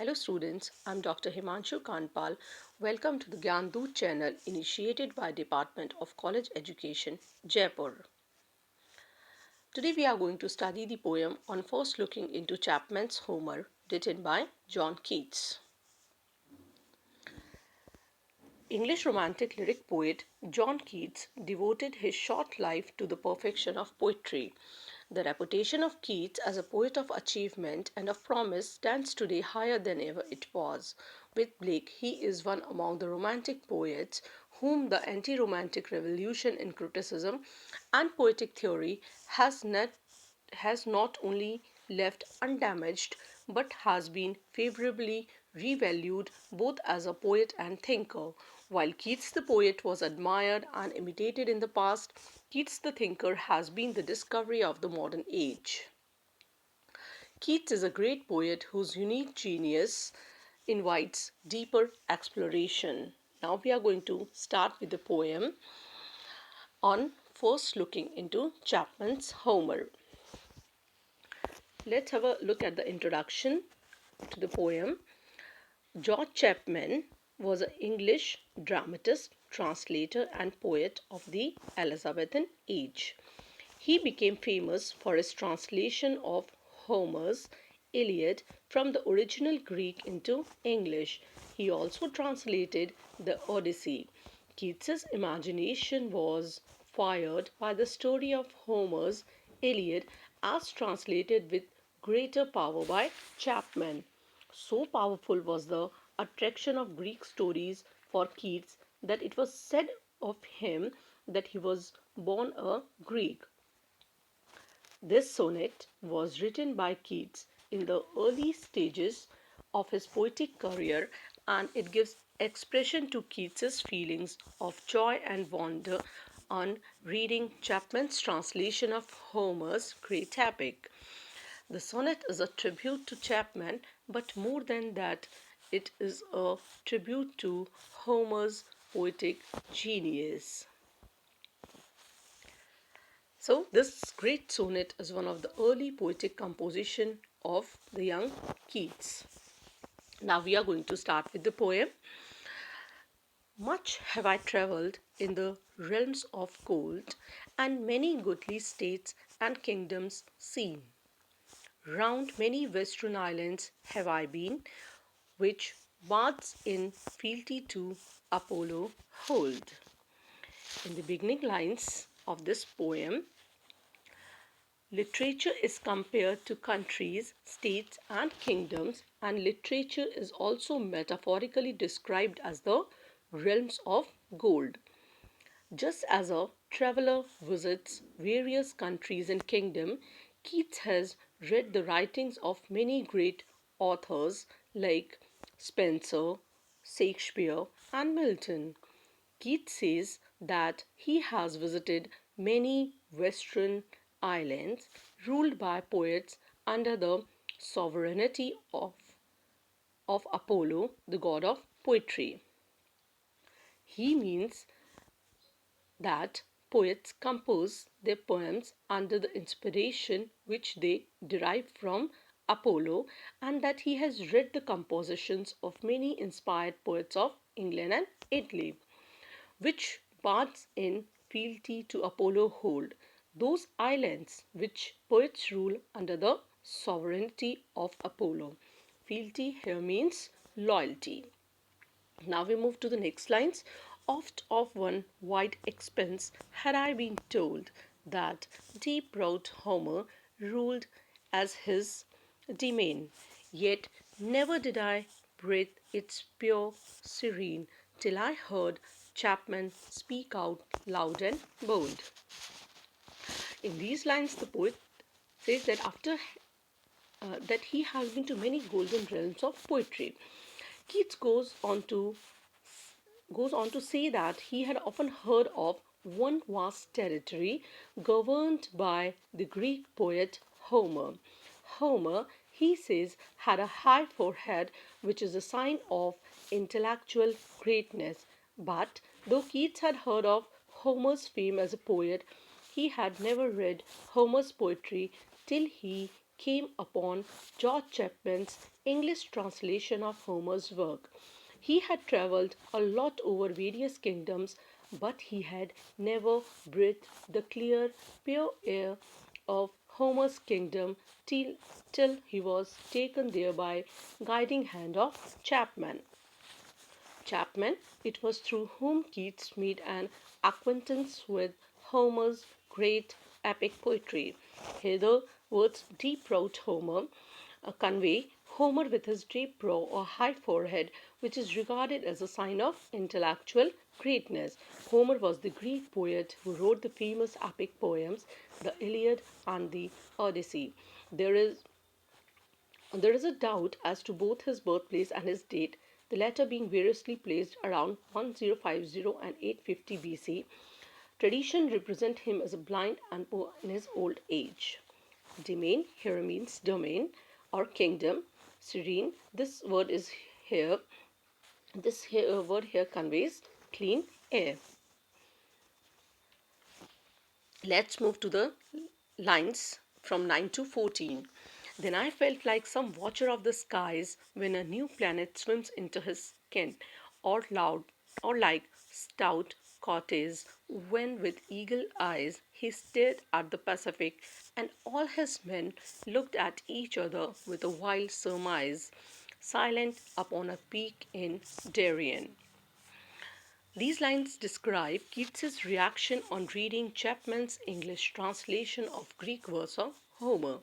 Hello students, I'm Dr. Himanshu Kandpal. Welcome to the Gyandoot channel initiated by Department of College Education, Jaipur. Today we are going to study the poem on first looking into Chapman's Homer written by John Keats. English romantic lyric poet John Keats devoted his short life to the perfection of poetry. The reputation of Keats as a poet of achievement and of promise stands today higher than ever it was. With Blake, he is one among the romantic poets whom the anti-romantic revolution in criticism and poetic theory has not only left undamaged but has been favorably revalued both as a poet and thinker. While Keats the poet was admired and imitated in the past, Keats the thinker has been the discovery of the modern age. Keats is a great poet whose unique genius invites deeper exploration. Now we are going to start with the poem on first looking into Chapman's Homer. Let's have a look at the introduction to the poem. George Chapman was an English dramatist, translator, and poet of the Elizabethan age. He became famous for his translation of Homer's Iliad from the original Greek into English. He also translated the Odyssey. Keats's imagination was fired by the story of Homer's Iliad as translated with greater power by Chapman. So powerful was the attraction of Greek stories for Keats that it was said of him that he was born a Greek. This sonnet was written by Keats in the early stages of his poetic career, and it gives expression to Keats's feelings of joy and wonder on reading Chapman's translation of Homer's great epic. The sonnet is a tribute to Chapman, but more than that, it is a tribute to Homer's poetic genius. So, this great sonnet is one of the early poetic composition of the young Keats. Now we are going to start with the poem. Much have I travelled in the realms of gold, and many goodly states and kingdoms seen. Round many western islands have I been, which baths in fealty to Apollo hold. In the beginning lines of this poem, literature is compared to countries, states, and kingdoms, and literature is also metaphorically described as the realms of gold. Just as a traveler visits various countries and kingdoms, Keats has read the writings of many great authors like Spenser, Shakespeare, and Milton. Keats says that he has visited many Western islands ruled by poets under the sovereignty of Apollo, the god of poetry. He means that poets compose their poems under the inspiration which they derive from Apollo, and that he has read the compositions of many inspired poets of England and Italy, which bards in fealty to Apollo hold, those islands which poets rule under the sovereignty of Apollo. Fealty here means loyalty. Now we move to the next lines. Oft of one wide expense had I been told that deep browed Homer ruled as his demesne, yet never did I breathe its pure serene till I heard Chapman speak out loud and bold. In these lines, the poet says that after that he has been to many golden realms of poetry. Keats goes on to say that he had often heard of one vast territory governed by the Greek poet Homer. Homer, he says, had a high forehead, which is a sign of intellectual greatness. But though Keats had heard of Homer's fame as a poet, he had never read Homer's poetry till he came upon George Chapman's English translation of Homer's work. He had travelled a lot over various kingdoms, but he had never breathed the clear, pure air of Homer's kingdom till he was taken there by guiding hand of Chapman. Chapman, it was through whom Keats made an acquaintance with Homer's great epic poetry. Here the words deep browed Homer convey Homer with his deep brow or high forehead, which is regarded as a sign of intellectual greatness. Homer was the Greek poet who wrote the famous epic poems, the Iliad and the Odyssey. There is there is a doubt as to both his birthplace and his date, the latter being variously placed around 1050 and 850 BC. Tradition represent him as a blind and poor in his old age. Domain here means domain or kingdom. Serene, this word is here. Word here conveys clean air. Let's move to the lines from 9 to 14. Then I felt like some watcher of the skies when a new planet swims into his ken, or loud, or like stout Cortez when with eagle eyes he stared at the Pacific, and all his men looked at each other with a wild surmise, silent upon a peak in Darien. These lines describe Keats's reaction on reading Chapman's English translation of Greek verse of Homer.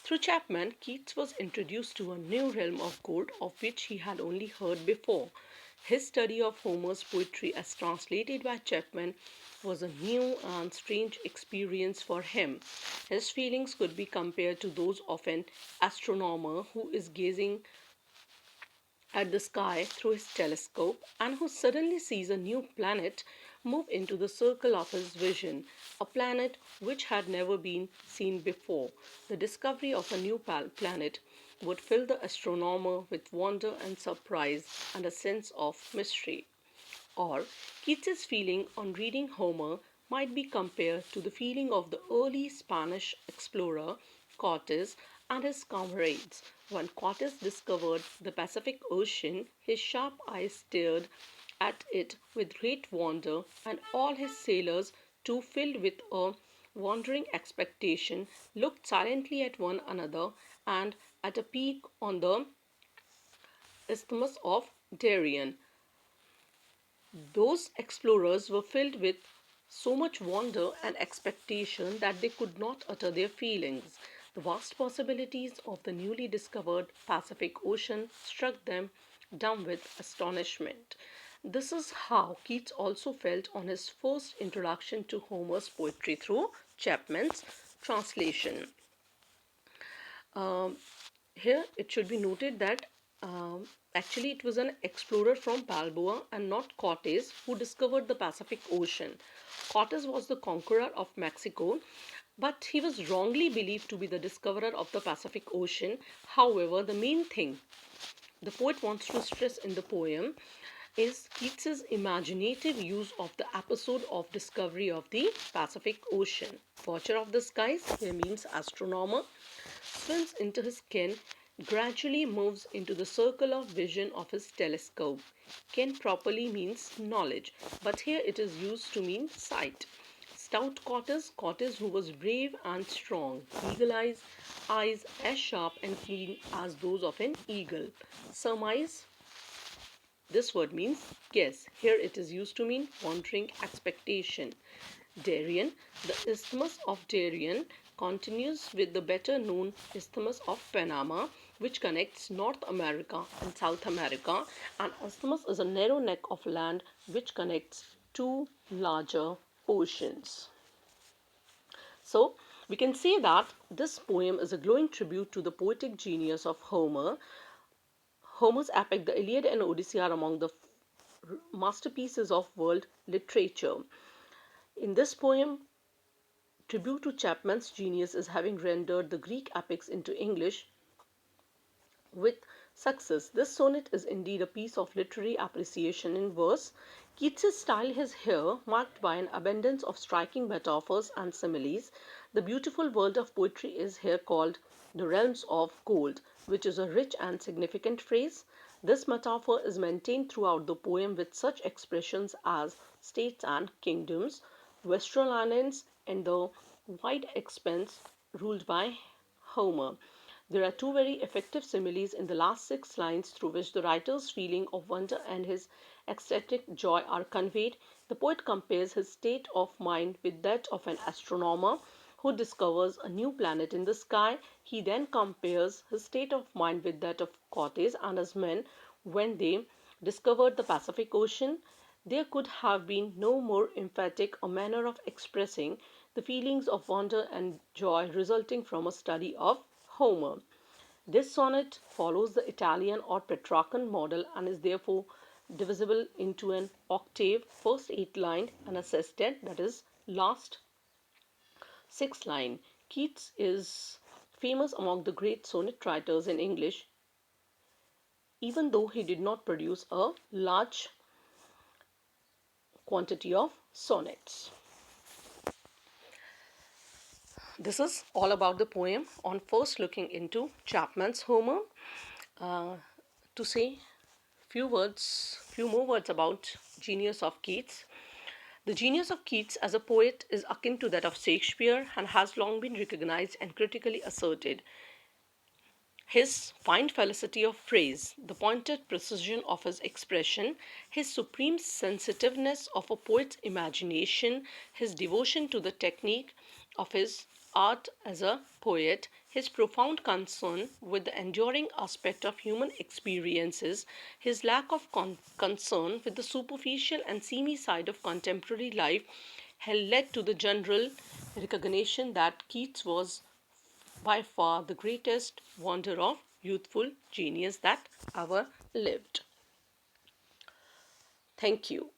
Through Chapman, Keats was introduced to a new realm of gold of which he had only heard before. His study of Homer's poetry as translated by Chapman was a new and strange experience for him. His feelings could be compared to those of an astronomer who is gazing at the sky through his telescope and who suddenly sees a new planet move into the circle of his vision, a planet which had never been seen before. The discovery of a new planet would fill the astronomer with wonder and surprise and a sense of mystery. Or Keats's feeling on reading Homer might be compared to the feeling of the early Spanish explorer Cortes and his comrades. When Cortes discovered the Pacific Ocean, his sharp eyes stared at it with great wonder, and all his sailors, too filled with a wondering expectation, looked silently at one another and at a peak on the Isthmus of Darien. Those explorers were filled with so much wonder and expectation that they could not utter their feelings. The vast possibilities of the newly discovered Pacific Ocean struck them dumb with astonishment. This is how Keats also felt on his first introduction to Homer's poetry through Chapman's translation. Um, Here it should be noted that actually it was an explorer from Balboa and not Cortes who discovered the Pacific Ocean. Cortes was the conqueror of Mexico, but he was wrongly believed to be the discoverer of the Pacific Ocean. However, the main thing the poet wants to stress in the poem is Keats's imaginative use of the episode of discovery of the Pacific Ocean. Watcher of the skies here means astronomer, swims into his ken, gradually moves into the circle of vision of his telescope. Ken properly means knowledge, but here it is used to mean sight. Stout Cortes who was brave and strong, eagle eyes as sharp and keen as those of an eagle. Surmise, this word means guess. Here it is used to mean wandering expectation. Darien, the Isthmus of Darien continues with the better known Isthmus of Panama, which connects North America and South America. An isthmus is a narrow neck of land which connects two larger oceans. So, we can say that this poem is a glowing tribute to the poetic genius of Homer. Homer's epic, the Iliad and Odyssey, are among the masterpieces of world literature. In this poem, tribute to Chapman's genius is having rendered the Greek epics into English with success. This sonnet is indeed a piece of literary appreciation in verse. Keats's style is here marked by an abundance of striking metaphors and similes. The beautiful world of poetry is here called the realms of gold, which is a rich and significant phrase. This metaphor is maintained throughout the poem with such expressions as states and kingdoms, Western islands, and the wide expanse ruled by Homer. There are two very effective similes in the last six lines through which the writer's feeling of wonder and his ecstatic joy are conveyed. The poet compares his state of mind with that of an astronomer who discovers a new planet in the sky. He then compares his state of mind with that of Cortes and his men when they discovered the Pacific Ocean. There could have been no more emphatic a manner of expressing the feelings of wonder and joy resulting from a study of Homer. This sonnet follows the Italian or Petrarchan model and is therefore divisible into an octave, first eight line, and a sestet, that is, last six line. Keats is famous among the great sonnet writers in English, even though he did not produce a large quantity of sonnets. This is all about the poem on first looking into Chapman's Homer. Uh, to say few more words about genius of Keats. The genius of Keats as a poet is akin to that of Shakespeare and has long been recognized and critically asserted. His fine felicity of phrase, the pointed precision of his expression, his supreme sensitiveness of a poet's imagination, his devotion to the technique of his art as a poet, his profound concern with the enduring aspect of human experiences, his lack of concern with the superficial and seamy side of contemporary life, had led to the general recognition that Keats was by far the greatest wonder of youthful genius that ever lived. Thank you.